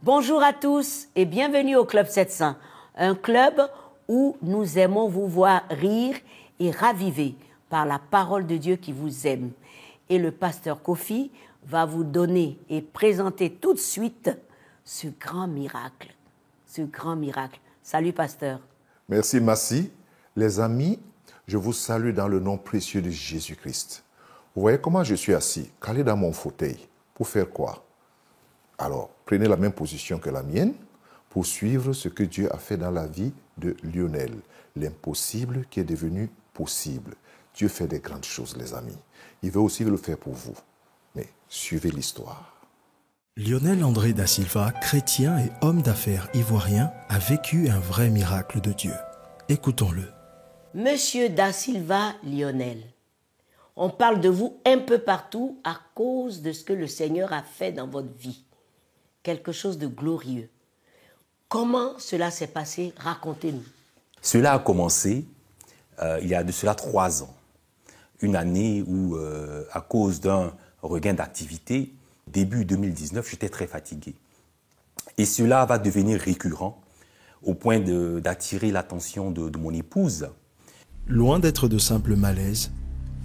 Bonjour à tous et bienvenue au Club 700, un club où nous aimons vous voir rire et raviver par la parole de Dieu qui vous aime. Et le pasteur Kofi va vous donner et présenter tout de suite ce grand miracle. Ce grand miracle. Salut pasteur. Merci Massi. Les amis, je vous salue dans le nom précieux de Jésus-Christ. Vous voyez comment je suis assis, calé dans mon fauteuil. Pour faire quoi? Alors, prenez la même position que la mienne pour suivre ce que Dieu a fait dans la vie de Lionel. L'impossible qui est devenu possible. Dieu fait des grandes choses, les amis. Il veut aussi le faire pour vous. Mais suivez l'histoire. Lionel André da Silva, chrétien et homme d'affaires ivoirien, a vécu un vrai miracle de Dieu. Écoutons-le. Monsieur da Silva Lionel, on parle de vous un peu partout à cause de ce que le Seigneur a fait dans votre vie. Quelque chose de glorieux. Comment cela s'est passé? Racontez-nous. Cela a commencé il y a de cela 3 ans. Une année où, à cause d'un regain d'activité, début 2019, j'étais très fatigué. Et cela va devenir récurrent au point d'attirer l'attention de mon épouse. Loin d'être de simples malaises,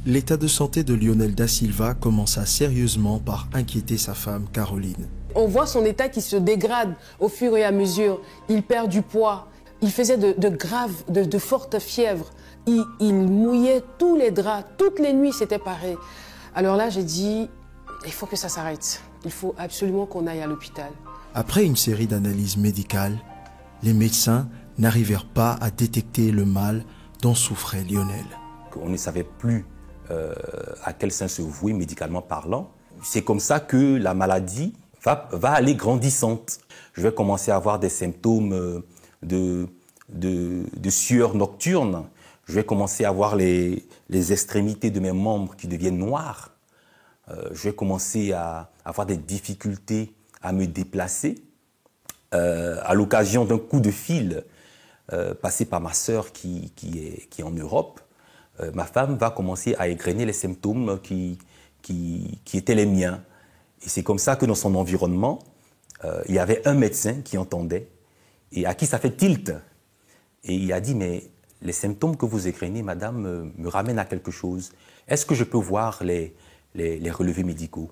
l'état de santé de Lionel da Silva commença sérieusement par inquiéter sa femme Caroline. On voit son état qui se dégrade au fur et à mesure. Il perd du poids. Il faisait de fortes fièvres. Il mouillait tous les draps. Toutes les nuits, c'était pareil. Alors là, j'ai dit, il faut que ça s'arrête. Il faut absolument qu'on aille à l'hôpital. Après une série d'analyses médicales, les médecins n'arrivèrent pas à détecter le mal dont souffrait Lionel. On ne savait plus à quel sein se vouer médicalement parlant. C'est comme ça que la maladie va aller grandissante. Je vais commencer à avoir des symptômes de sueur nocturne. Je vais commencer à avoir les extrémités de mes membres qui deviennent noires. Je vais commencer à avoir des difficultés à me déplacer. À l'occasion d'un coup de fil passé par ma sœur qui est en Europe, ma femme va commencer à égrener les symptômes qui étaient les miens. Et c'est comme ça que dans son environnement, il y avait un médecin qui entendait et à qui ça fait tilt. Et il a dit, mais les symptômes que vous égrenez, madame, me ramènent à quelque chose. Est-ce que je peux voir les relevés médicaux?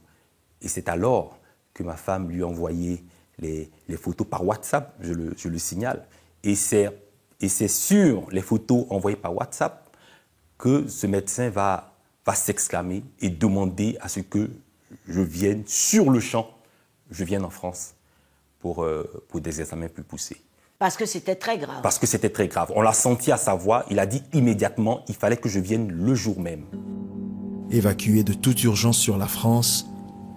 Et c'est alors que ma femme lui a envoyé les photos par WhatsApp, je le signale. Et c'est sur les photos envoyées par WhatsApp que ce médecin va s'exclamer et demander à ce que je vienne sur le champ, je vienne en France pour des examens plus poussés. Parce que c'était très grave. Parce que c'était très grave. On l'a senti à sa voix, il a dit immédiatement, il fallait que je vienne le jour même. Évacué de toute urgence sur la France,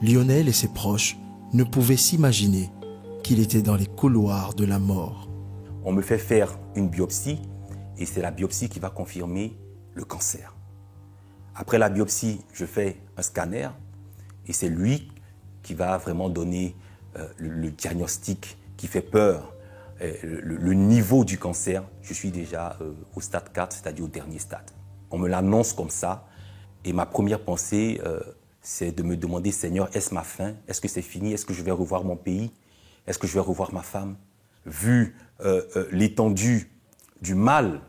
Lionel et ses proches ne pouvaient s'imaginer qu'il était dans les couloirs de la mort. On me fait faire une biopsie et c'est la biopsie qui va confirmer le cancer. Après la biopsie, je fais un scanner et c'est lui qui va vraiment donner le diagnostic qui fait peur. Le niveau du cancer, je suis déjà au stade 4, c'est-à-dire au dernier stade. On me l'annonce comme ça et ma première pensée, c'est de me demander, Seigneur, est-ce ma fin? Est-ce que c'est fini? Est-ce que je vais revoir mon pays? Est-ce que je vais revoir ma femme? Vu l'étendue du mal,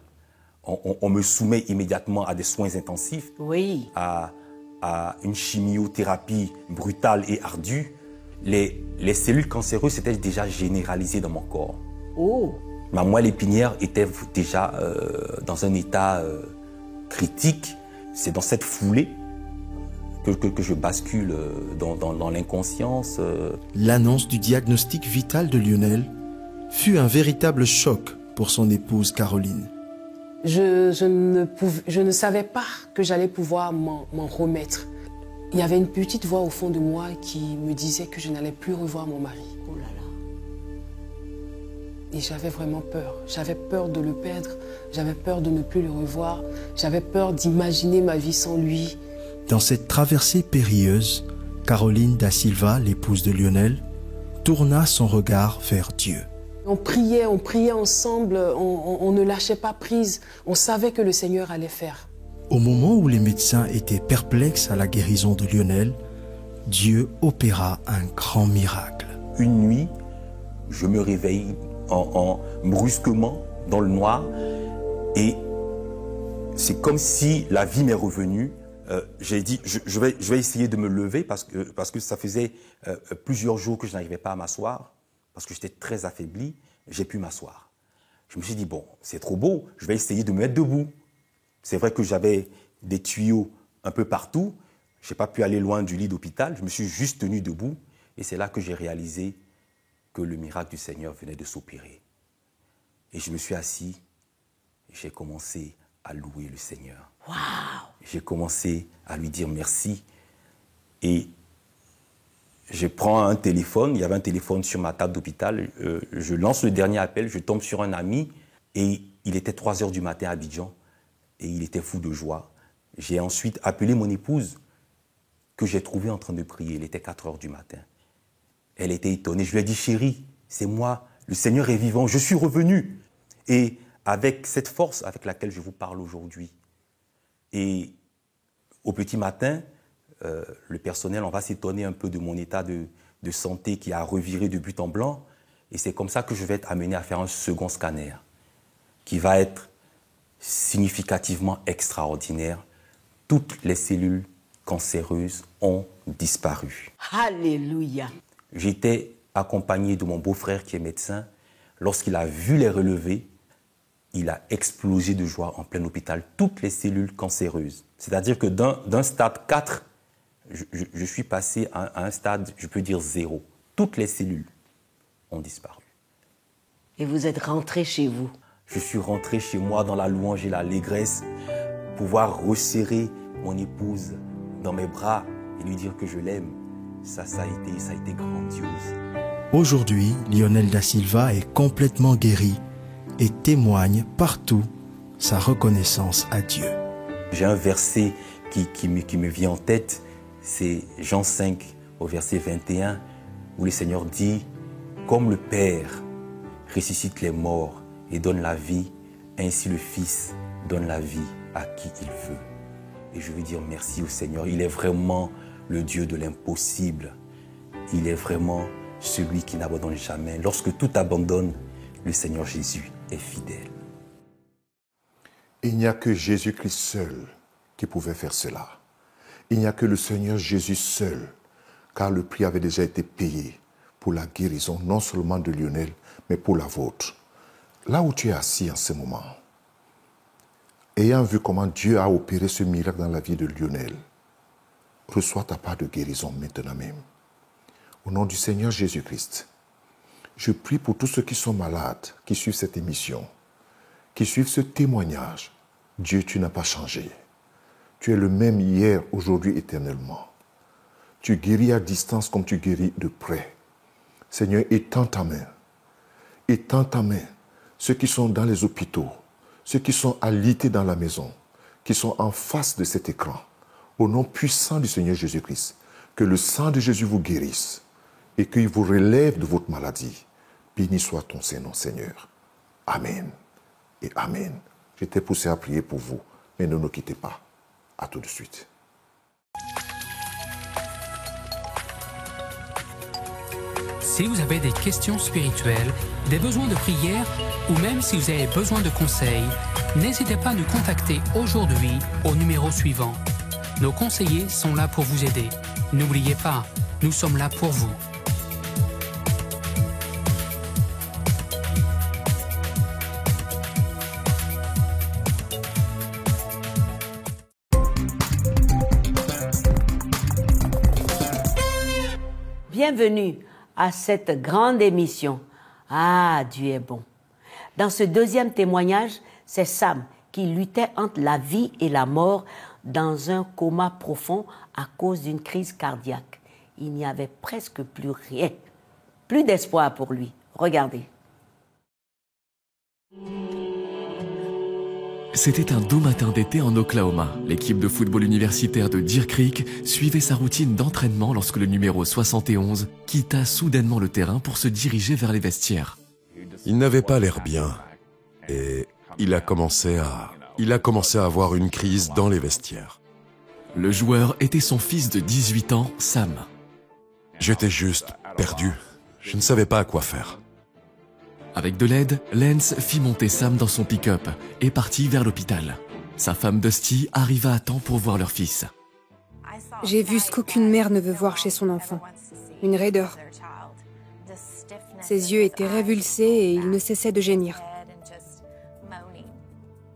on me soumet immédiatement à des soins intensifs, Oui. à une chimiothérapie brutale et ardue. Les cellules cancéreuses s'étaient déjà généralisées dans mon corps. Oh. Ma moelle épinière était déjà dans un état critique. C'est dans cette foulée que je bascule dans l'inconscience. L'annonce du diagnostic vital de Lionel fut un véritable choc pour son épouse Caroline. Je ne savais pas que j'allais pouvoir m'en remettre. Il y avait une petite voix au fond de moi qui me disait que je n'allais plus revoir mon mari. Oh là là. Et j'avais vraiment peur. J'avais peur de le perdre. J'avais peur de ne plus le revoir. J'avais peur d'imaginer ma vie sans lui. Dans cette traversée périlleuse, Caroline da Silva, l'épouse de Lionel, tourna son regard vers Dieu. On priait ensemble, on ne lâchait pas prise. On savait que le Seigneur allait faire. Au moment où les médecins étaient perplexes à la guérison de Lionel, Dieu opéra un grand miracle. Une nuit, je me réveille brusquement dans le noir et c'est comme si la vie m'est revenue. J'ai dit, je vais essayer de me lever parce que ça faisait plusieurs jours que je n'arrivais pas à m'asseoir, parce que j'étais très affaibli. J'ai pu m'asseoir. Je me suis dit, bon, c'est trop beau, je vais essayer de me mettre debout. C'est vrai que j'avais des tuyaux un peu partout. Je n'ai pas pu aller loin du lit d'hôpital. Je me suis juste tenu debout. Et c'est là que j'ai réalisé que le miracle du Seigneur venait de s'opérer. Et je me suis assis et j'ai commencé à louer le Seigneur. Wow. J'ai commencé à lui dire merci. Et je prends un téléphone, il y avait un téléphone sur ma table d'hôpital, je lance le dernier appel, je tombe sur un ami et il était 3 heures du matin à Abidjan et il était fou de joie. J'ai ensuite appelé mon épouse que j'ai trouvée en train de prier, il était 4 heures du matin. Elle était étonnée, je lui ai dit, chérie, c'est moi, le Seigneur est vivant, je suis revenu. Et avec cette force avec laquelle je vous parle aujourd'hui, et au petit matin, le personnel, on va s'étonner un peu de mon état de santé qui a reviré de but en blanc. Et c'est comme ça que je vais être amené à faire un second scanner qui va être significativement extraordinaire. Toutes les cellules cancéreuses ont disparu. Alléluia. J'étais accompagné de mon beau-frère qui est médecin. Lorsqu'il a vu les relevés, il a explosé de joie en plein hôpital. Toutes les cellules cancéreuses. C'est-à-dire que d'un stade 4, je suis passé à un stade, je peux dire 0. Toutes les cellules ont disparu. Et vous êtes rentré chez vous. Je suis rentré chez moi dans la louange et l'allégresse, pouvoir resserrer mon épouse dans mes bras et lui dire que je l'aime. Ça a été grandiose. Aujourd'hui, Lionel da Silva est complètement guéri et témoigne partout sa reconnaissance à Dieu. J'ai un verset qui me vient en tête, c'est Jean 5 au verset 21, où le Seigneur dit « Comme le Père ressuscite les morts et donne la vie, ainsi le Fils donne la vie à qui il veut. » Et je veux dire merci au Seigneur, il est vraiment le Dieu de l'impossible. Il est vraiment celui qui n'abandonne jamais. Lorsque tout abandonne, le Seigneur Jésus est fidèle. Il n'y a que Jésus-Christ seul qui pouvait faire cela. Il n'y a que le Seigneur Jésus seul, car le prix avait déjà été payé pour la guérison, non seulement de Lionel, mais pour la vôtre. Là où tu es assis en ce moment, ayant vu comment Dieu a opéré ce miracle dans la vie de Lionel, reçois ta part de guérison maintenant même. Au nom du Seigneur Jésus-Christ, je prie pour tous ceux qui sont malades, qui suivent cette émission, qui suivent ce témoignage. Dieu, tu n'as pas changé. Tu es le même hier, aujourd'hui, éternellement. Tu guéris à distance comme tu guéris de près. Seigneur, étends ta main. Étends ta main. Ceux qui sont dans les hôpitaux, ceux qui sont alités dans la maison, qui sont en face de cet écran, au nom puissant du Seigneur Jésus-Christ, que le sang de Jésus vous guérisse et qu'il vous relève de votre maladie. Béni soit ton Saint-Nom, Seigneur. Amen et Amen. J'étais poussé à prier pour vous, mais ne nous quittez pas. À tout de suite. Si vous avez des questions spirituelles, des besoins de prière ou même si vous avez besoin de conseils, n'hésitez pas à nous contacter aujourd'hui au numéro suivant. Nos conseillers sont là pour vous aider. N'oubliez pas, nous sommes là pour vous. Bienvenue à cette grande émission. Ah, Dieu est bon. Dans ce deuxième témoignage, c'est Sam qui luttait entre la vie et la mort dans un coma profond à cause d'une crise cardiaque. Il n'y avait presque plus rien, plus d'espoir pour lui. Regardez. C'était un doux matin d'été en Oklahoma. L'équipe de football universitaire de Deer Creek suivait sa routine d'entraînement lorsque le numéro 71 quitta soudainement le terrain pour se diriger vers les vestiaires. Il n'avait pas l'air bien et il a commencé à avoir une crise dans les vestiaires. Le joueur était son fils de 18 ans, Sam. J'étais juste perdu. Je ne savais pas quoi faire. Avec de l'aide, Lance fit monter Sam dans son pick-up et partit vers l'hôpital. Sa femme Dusty arriva à temps pour voir leur fils. J'ai vu ce qu'aucune mère ne veut voir chez son enfant. Une raideur. Ses yeux étaient révulsés et il ne cessait de gémir.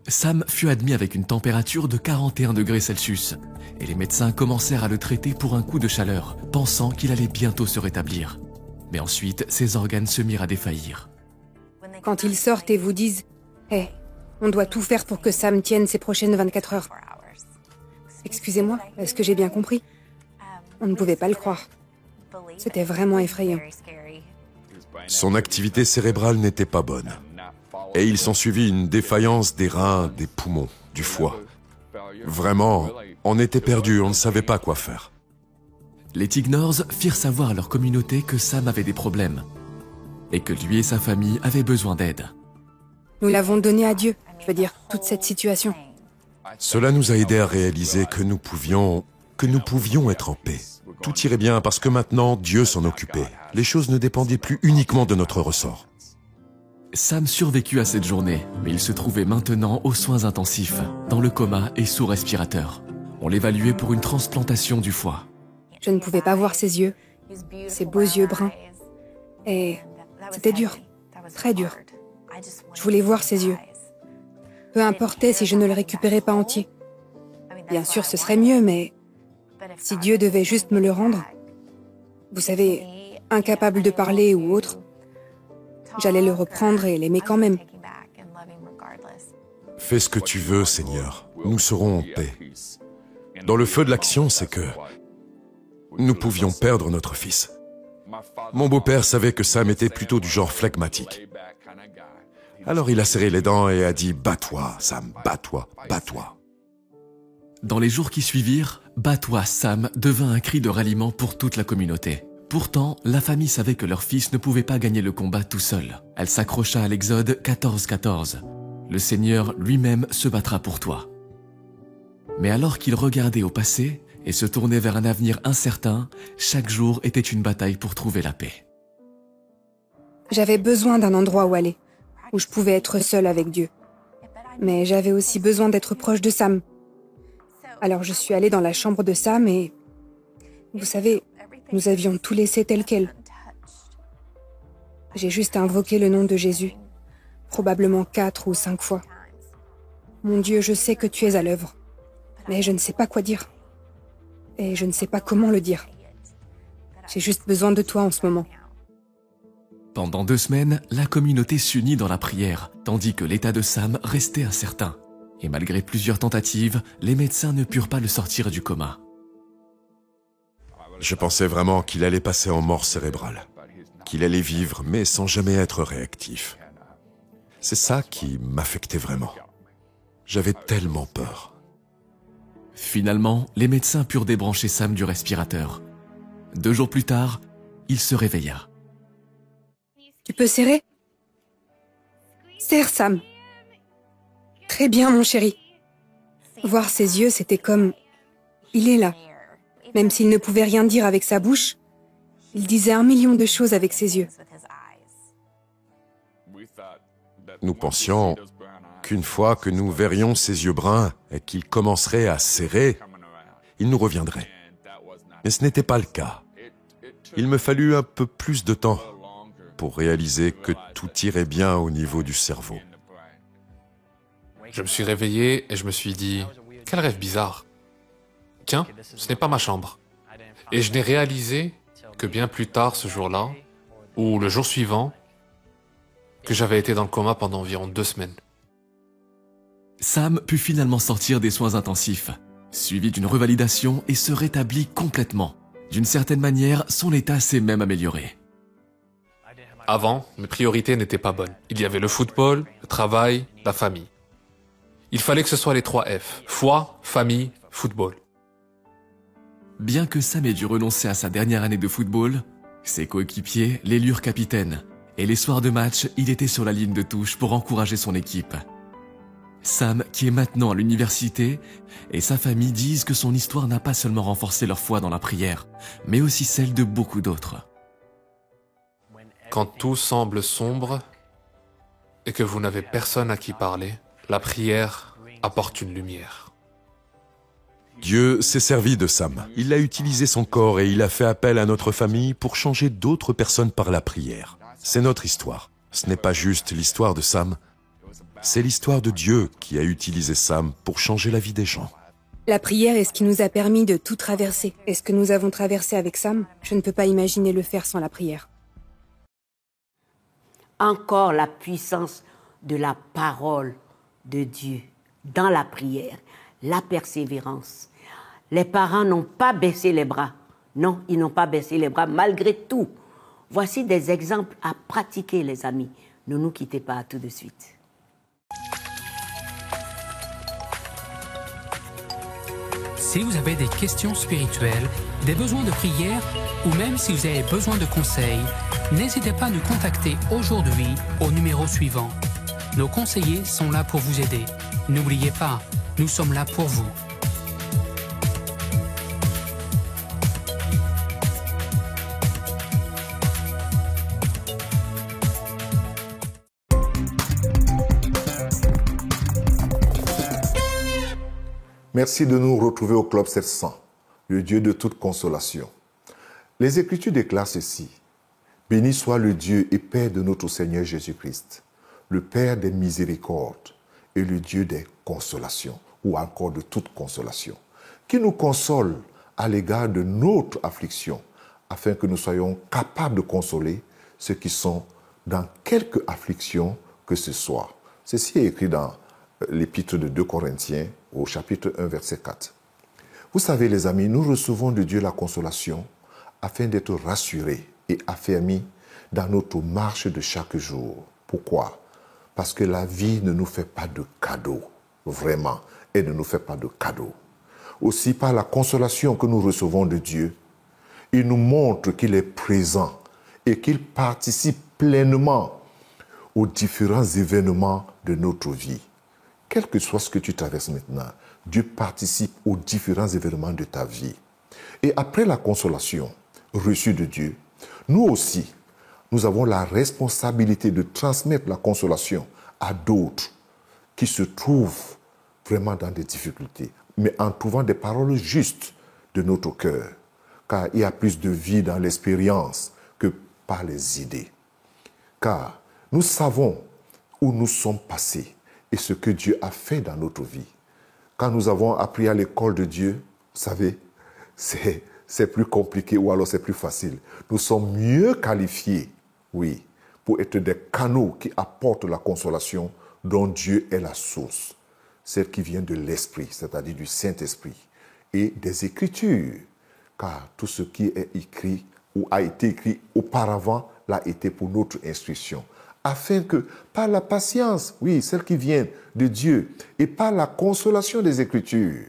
Sam fut admis avec une température de 41 degrés Celsius et les médecins commencèrent à le traiter pour un coup de chaleur, pensant qu'il allait bientôt se rétablir. Mais ensuite, ses organes se mirent à défaillir. Quand ils sortent et vous disent « Hé, on doit tout faire pour que Sam tienne ces prochaines 24 heures. » Excusez-moi, est-ce que j'ai bien compris? On ne pouvait pas le croire. C'était vraiment effrayant. Son activité cérébrale n'était pas bonne. Et il s'ensuivit une défaillance des reins, des poumons, du foie. Vraiment, on était perdus, on ne savait pas quoi faire. Les Tignors firent savoir à leur communauté que Sam avait des problèmes et que lui et sa famille avaient besoin d'aide. Nous l'avons donné à Dieu, je veux dire, toute cette situation. Cela nous a aidés à réaliser que nous pouvions être en paix. Tout irait bien parce que maintenant, Dieu s'en occupait. Les choses ne dépendaient plus uniquement de notre ressort. Sam survécut à cette journée, mais il se trouvait maintenant aux soins intensifs, dans le coma et sous respirateur. On l'évaluait pour une transplantation du foie. Je ne pouvais pas voir ses yeux, ses beaux yeux bruns. Et c'était dur, très dur. Je voulais voir ses yeux. Peu importait si je ne le récupérais pas entier. Bien sûr, ce serait mieux, mais si Dieu devait juste me le rendre, vous savez, incapable de parler ou autre, j'allais le reprendre et l'aimer quand même. Fais ce que tu veux, Seigneur. Nous serons en paix. Dans le feu de l'action, c'est que nous pouvions perdre notre fils. Mon beau-père savait que Sam était plutôt du genre phlegmatique. Alors il a serré les dents et a dit « Bats-toi, Sam, bats-toi, bats-toi ». Dans les jours qui suivirent, « Bats-toi, Sam » devint un cri de ralliement pour toute la communauté. Pourtant, la famille savait que leur fils ne pouvait pas gagner le combat tout seul. Elle s'accrocha à l'Exode 14:14. Le Seigneur lui-même se battra pour toi. Mais alors qu'il regardait au passé et se tournait vers un avenir incertain, chaque jour était une bataille pour trouver la paix. J'avais besoin d'un endroit où aller, où je pouvais être seule avec Dieu. Mais j'avais aussi besoin d'être proche de Sam. Alors je suis allée dans la chambre de Sam et... Vous savez, nous avions tout laissé tel quel. J'ai juste invoqué le nom de Jésus, probablement 4 ou 5 fois. Mon Dieu, je sais que tu es à l'œuvre, mais je ne sais pas quoi dire. Et je ne sais pas comment le dire. J'ai juste besoin de toi en ce moment. Pendant 2 semaines, la communauté s'unit dans la prière, tandis que l'état de Sam restait incertain. Et malgré plusieurs tentatives, les médecins ne purent pas le sortir du coma. Je pensais vraiment qu'il allait passer en mort cérébrale, qu'il allait vivre, mais sans jamais être réactif. C'est ça qui m'affectait vraiment. J'avais tellement peur. Finalement, les médecins purent débrancher Sam du respirateur. 2 jours plus tard, il se réveilla. Tu peux serrer? Serre, Sam. Très bien, mon chéri. Voir ses yeux, c'était comme... Il est là. Même s'il ne pouvait rien dire avec sa bouche, il disait 1 million de choses avec ses yeux. Nous pensions qu'une fois que nous verrions ses yeux bruns et qu'il commencerait à serrer, il nous reviendrait. Mais ce n'était pas le cas. Il me fallut un peu plus de temps pour réaliser que tout irait bien au niveau du cerveau. Je me suis réveillé et je me suis dit, quel rêve bizarre. Tiens, ce n'est pas ma chambre. Et je n'ai réalisé que bien plus tard ce jour-là, ou le jour suivant, que j'avais été dans le coma pendant environ 2 semaines. Sam put finalement sortir des soins intensifs, suivi d'une revalidation et se rétablit complètement. D'une certaine manière, son état s'est même amélioré. Avant, mes priorités n'étaient pas bonnes. Il y avait le football, le travail, la famille. Il fallait que ce soit les 3 F. Foi, famille, football. Bien que Sam ait dû renoncer à sa dernière année de football, ses coéquipiers l'élurent capitaine. Et les soirs de match, il était sur la ligne de touche pour encourager son équipe. Sam, qui est maintenant à l'université, et sa famille disent que son histoire n'a pas seulement renforcé leur foi dans la prière, mais aussi celle de beaucoup d'autres. Quand tout semble sombre, et que vous n'avez personne à qui parler, la prière apporte une lumière. Dieu s'est servi de Sam. Il a utilisé son corps et il a fait appel à notre famille pour changer d'autres personnes par la prière. C'est notre histoire. Ce n'est pas juste l'histoire de Sam, c'est l'histoire de Dieu qui a utilisé Sam pour changer la vie des gens. La prière est ce qui nous a permis de tout traverser. Et ce que nous avons traversé avec Sam, je ne peux pas imaginer le faire sans la prière. Encore la puissance de la parole de Dieu dans la prière, la persévérance. Les parents n'ont pas baissé les bras. Non, ils n'ont pas baissé les bras malgré tout. Voici des exemples à pratiquer, les amis. Ne nous quittez pas, à tout de suite. Si vous avez des questions spirituelles, des besoins de prière ou même si vous avez besoin de conseils, n'hésitez pas à nous contacter aujourd'hui au numéro suivant. Nos conseillers sont là pour vous aider. N'oubliez pas, nous sommes là pour vous. Merci de nous retrouver au Club 700, le Dieu de toute consolation. Les Écritures déclarent ceci. Béni soit le Dieu et Père de notre Seigneur Jésus-Christ, le Père des miséricordes et le Dieu des consolations, ou encore de toute consolation, qui nous console à l'égard de notre affliction, afin que nous soyons capables de consoler ceux qui sont dans quelque affliction que ce soit. Ceci est écrit dans l'épître de 2 Corinthiens, au chapitre 1, verset 4. Vous savez, les amis, nous recevons de Dieu la consolation afin d'être rassurés et affermis dans notre marche de chaque jour. Pourquoi? Parce que la vie ne nous fait pas de cadeaux, vraiment, elle ne nous fait pas de cadeaux. Aussi, par la consolation que nous recevons de Dieu, il nous montre qu'il est présent et qu'il participe pleinement aux différents événements de notre vie. Quel que soit ce que tu traverses maintenant, Dieu participe aux différents événements de ta vie. Et après la consolation reçue de Dieu, nous aussi, nous avons la responsabilité de transmettre la consolation à d'autres qui se trouvent vraiment dans des difficultés, mais en trouvant des paroles justes de notre cœur, car il y a plus de vie dans l'expérience que par les idées. Car nous savons où nous sommes passés et ce que Dieu a fait dans notre vie. Quand nous avons appris à l'école de Dieu, vous savez, c'est plus compliqué ou alors c'est plus facile. Nous sommes mieux qualifiés, oui, pour être des canaux qui apportent la consolation dont Dieu est la source, celle qui vient de l'Esprit, c'est-à-dire du Saint-Esprit, et des Écritures, car tout ce qui est écrit ou a été écrit auparavant l'a été pour notre instruction, afin que, par la patience, oui, celle qui vient de Dieu, et par la consolation des Écritures,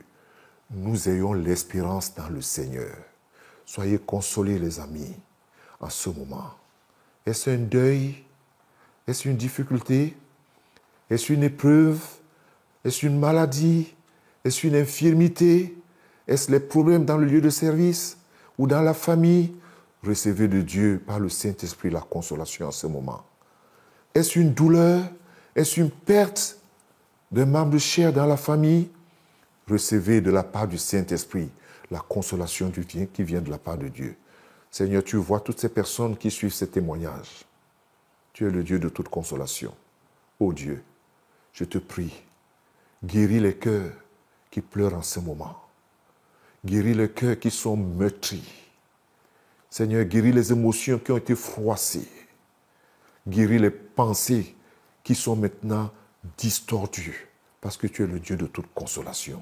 nous ayons l'espérance dans le Seigneur. Soyez consolés, les amis, en ce moment. Est-ce un deuil? Est-ce une difficulté? Est-ce une épreuve? Est-ce une maladie? Est-ce une infirmité? Est-ce les problèmes dans le lieu de service ou dans la famille? Recevez de Dieu, par le Saint-Esprit, la consolation en ce moment. Est-ce une douleur? Est-ce une perte d'un membre cher dans la famille? Recevez de la part du Saint-Esprit la consolation qui vient de la part de Dieu. Seigneur, tu vois toutes ces personnes qui suivent ces témoignages. Tu es le Dieu de toute consolation. Ô Dieu, je te prie, guéris les cœurs qui pleurent en ce moment. Guéris les cœurs qui sont meurtris. Seigneur, guéris les émotions qui ont été froissées. Guéris les pensées qui sont maintenant distordues, parce que tu es le Dieu de toute consolation.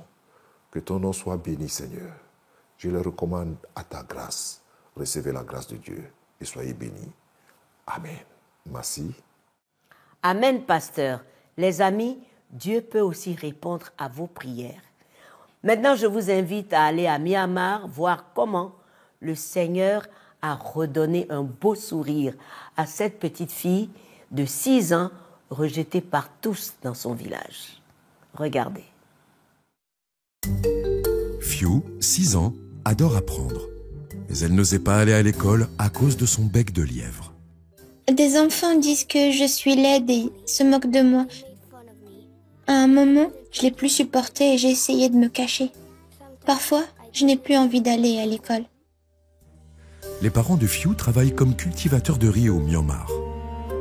Que ton nom soit béni, Seigneur. Je le recommande à ta grâce. Recevez la grâce de Dieu et soyez bénis. Amen. Merci. Amen, pasteur. Les amis, Dieu peut aussi répondre à vos prières. Maintenant, je vous invite à aller à Myanmar voir comment le Seigneur a redonné un beau sourire à cette petite fille de 6 ans rejetée par tous dans son village. Regardez. Fiu, 6 ans, adore apprendre. Mais elle n'osait pas aller à l'école à cause de son bec de lièvre. Des enfants disent que je suis laide et se moquent de moi. À un moment, je l'ai plus supporté et j'ai essayé de me cacher. Parfois, je n'ai plus envie d'aller à l'école. Les parents de Phew travaillent comme cultivateurs de riz au Myanmar.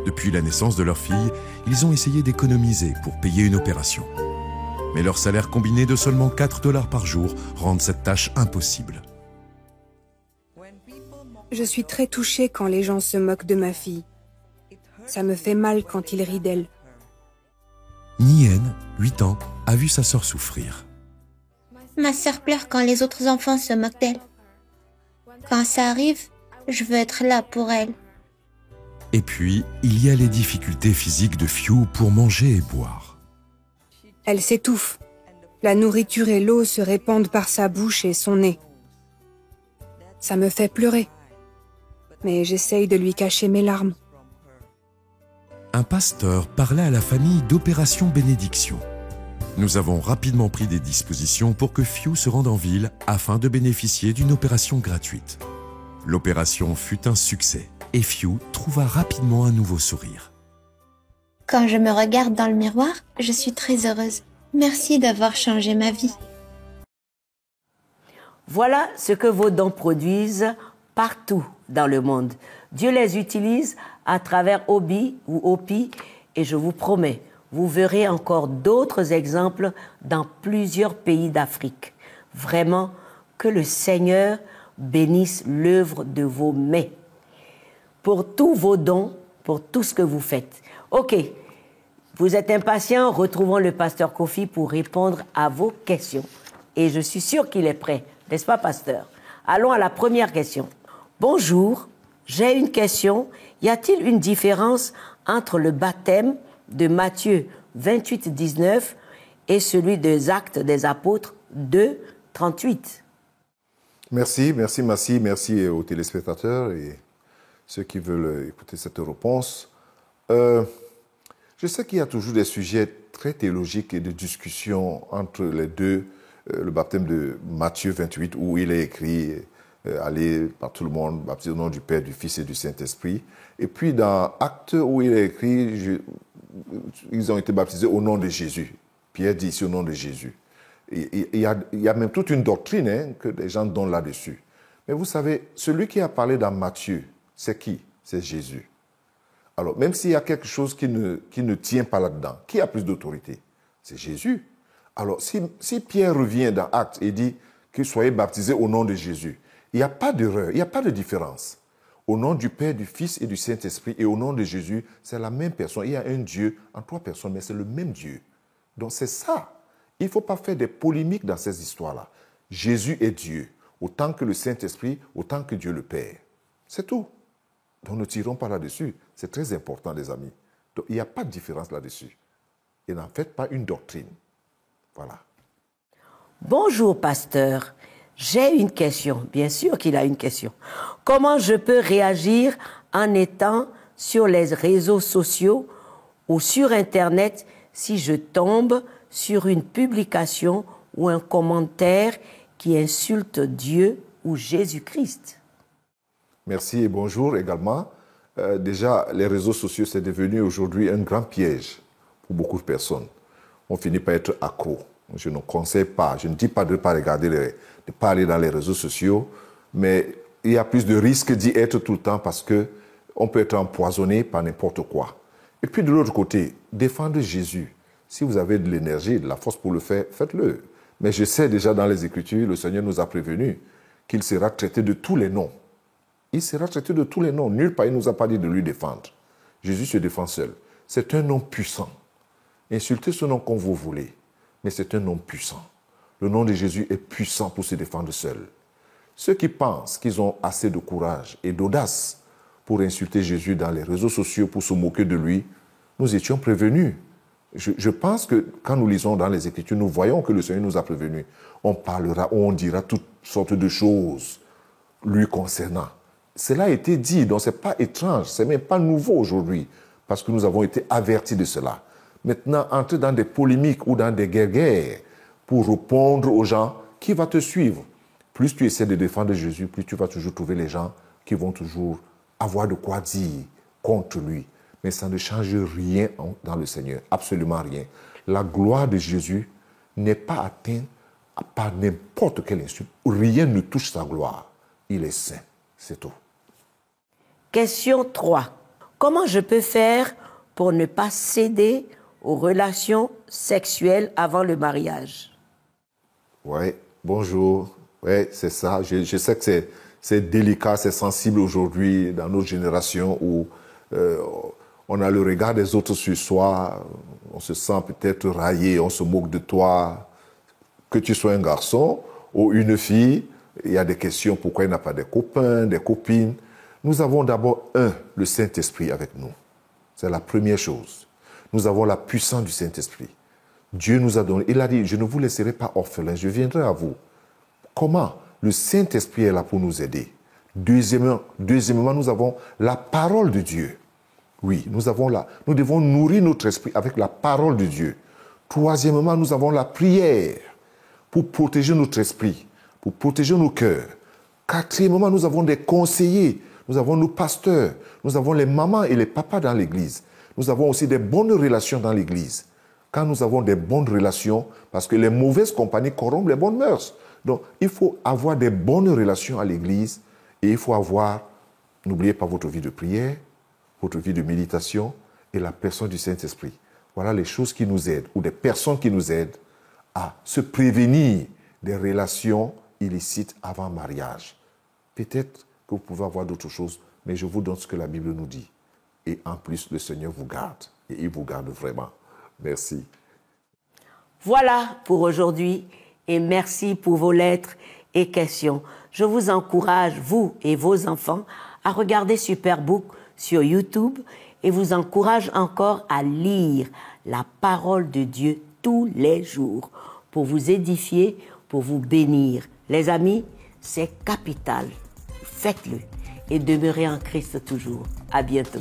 Depuis la naissance de leur fille, ils ont essayé d'économiser pour payer une opération. Mais leur salaire combiné de seulement 4 $ par jour rend cette tâche impossible. Je suis très touchée quand les gens se moquent de ma fille. Ça me fait mal quand ils rient d'elle. Nien, 8 ans, a vu sa sœur souffrir. Ma sœur pleure quand les autres enfants se moquent d'elle. Quand ça arrive, je veux être là pour elle. Et puis, il y a les difficultés physiques de Phew pour manger et boire. Elle s'étouffe. La nourriture et l'eau se répandent par sa bouche et son nez. Ça me fait pleurer. Mais j'essaye de lui cacher mes larmes. Un pasteur parlait à la famille d'Opération Bénédiction. Nous avons rapidement pris des dispositions pour que Phew se rende en ville afin de bénéficier d'une opération gratuite. L'opération fut un succès et Phew trouva rapidement un nouveau sourire. Quand je me regarde dans le miroir, je suis très heureuse. Merci d'avoir changé ma vie. Voilà ce que vos dons produisent partout dans le monde. Dieu les utilise à travers Obi ou Opi et je vous promets, vous verrez encore d'autres exemples dans plusieurs pays d'Afrique. Vraiment, que le Seigneur bénisse l'œuvre de vos mains. Pour tous vos dons, pour tout ce que vous faites. Ok, vous êtes impatients, retrouvons le pasteur Kofi pour répondre à vos questions. Et je suis sûre qu'il est prêt, n'est-ce pas, pasteur? Allons à la première question. Bonjour, j'ai une question. Y a-t-il une différence entre le baptême de Matthieu 28, 19 et celui des Actes des Apôtres 2, 38? Merci Massi, merci aux téléspectateurs et ceux qui veulent écouter cette réponse. Je sais qu'il y a toujours des sujets très théologiques et de discussion entre les deux. Le baptême de Matthieu 28 où il est écrit allez par tout le monde, baptiser au nom du Père, du Fils et du Saint-Esprit. Et puis dans Actes où il est écrit, ils ont été baptisés au nom de Jésus. Pierre dit ici au nom de Jésus. Il y a même toute une doctrine que les gens donnent là-dessus. Mais vous savez, celui qui a parlé dans Matthieu, c'est qui? C'est Jésus. Alors, même s'il y a quelque chose qui ne tient pas là-dedans, qui a plus d'autorité? C'est Jésus. Alors, si Pierre revient dans Actes et dit que soyez baptisés au nom de Jésus, il n'y a pas d'erreur, il n'y a pas de différence. Au nom du Père, du Fils et du Saint-Esprit et au nom de Jésus, c'est la même personne. Il y a un Dieu en 3 personnes, mais c'est le même Dieu. Donc c'est ça. Il ne faut pas faire des polémiques dans ces histoires-là. Jésus est Dieu, autant que le Saint-Esprit, autant que Dieu le Père. C'est tout. Donc ne tirons pas là-dessus. C'est très important, les amis. Donc il n'y a pas de différence là-dessus. Et n'en faites pas une doctrine. Voilà. Bonjour, pasteur. J'ai une question. Bien sûr qu'il a une question. Comment je peux réagir en étant sur les réseaux sociaux ou sur Internet si je tombe sur une publication ou un commentaire qui insulte Dieu ou Jésus-Christ? Merci et bonjour également. Déjà, les réseaux sociaux, c'est devenu aujourd'hui un grand piège pour beaucoup de personnes. On finit par être accro. Je ne conseille pas, je ne dis pas de ne pas regarder, de ne pas aller dans les réseaux sociaux, mais il y a plus de risques d'y être tout le temps parce qu'on peut être empoisonné par n'importe quoi. Et puis de l'autre côté, défendre Jésus. Si vous avez de l'énergie, de la force pour le faire, faites-le. Mais je sais déjà dans les Écritures, le Seigneur nous a prévenu qu'il sera traité de tous les noms. Il sera traité de tous les noms. Nulle part, il ne nous a pas dit de lui défendre. Jésus se défend seul. C'est un nom puissant. Insultez ce nom comme vous voulez. Mais c'est un nom puissant. Le nom de Jésus est puissant pour se défendre seul. Ceux qui pensent qu'ils ont assez de courage et d'audace pour insulter Jésus dans les réseaux sociaux, pour se moquer de lui, nous étions prévenus. Je pense que quand nous lisons dans les Écritures, nous voyons que le Seigneur nous a prévenus. On parlera, on dira toutes sortes de choses lui concernant. Cela a été dit, donc ce n'est pas étrange, ce n'est même pas nouveau aujourd'hui, parce que nous avons été avertis de cela. Maintenant, entrer dans des polémiques ou dans des guerres pour répondre aux gens, qui va te suivre? Plus tu essaies de défendre Jésus, plus tu vas toujours trouver les gens qui vont toujours avoir de quoi dire contre lui. Mais ça ne change rien dans le Seigneur, absolument rien. La gloire de Jésus n'est pas atteinte par n'importe quel instrument. Rien ne touche sa gloire. Il est saint, c'est tout. Question 3. Comment je peux faire pour ne pas céder aux relations sexuelles avant le mariage? Oui, bonjour. Oui, c'est ça. Je sais que c'est délicat, c'est sensible aujourd'hui dans notre génération où on a le regard des autres sur soi, on se sent peut-être raillé, on se moque de toi. Que tu sois un garçon ou une fille, il y a des questions. Pourquoi il n'a pas des copains, des copines? Nous avons d'abord le Saint-Esprit avec nous. C'est la première chose. Nous avons la puissance du Saint-Esprit. Dieu nous a donné, il a dit, je ne vous laisserai pas orphelins, je viendrai à vous. Comment? Le Saint-Esprit est là pour nous aider. Deuxièmement, nous avons la parole de Dieu. Oui, nous devons nourrir notre esprit avec la parole de Dieu. Troisièmement, nous avons la prière pour protéger notre esprit, pour protéger nos cœurs. Quatrièmement, nous avons des conseillers, nous avons nos pasteurs, nous avons les mamans et les papas dans l'église. Nous avons aussi des bonnes relations dans l'église. Quand nous avons des bonnes relations, parce que les mauvaises compagnies corrompent les bonnes mœurs. Donc, il faut avoir des bonnes relations à l'église et il faut avoir, n'oubliez pas votre vie de prière, votre vie de méditation et la personne du Saint-Esprit. Voilà les choses qui nous aident, ou des personnes qui nous aident à se prévenir des relations illicites avant mariage. Peut-être que vous pouvez avoir d'autres choses, mais je vous donne ce que la Bible nous dit. Et en plus, le Seigneur vous garde. Et il vous garde vraiment. Merci. Voilà pour aujourd'hui et merci pour vos lettres et questions. Je vous encourage, vous et vos enfants, à regarder Superbook sur YouTube et vous encourage encore à lire la parole de Dieu tous les jours pour vous édifier, pour vous bénir. Les amis, c'est capital. Faites-le et demeurez en Christ toujours. À bientôt.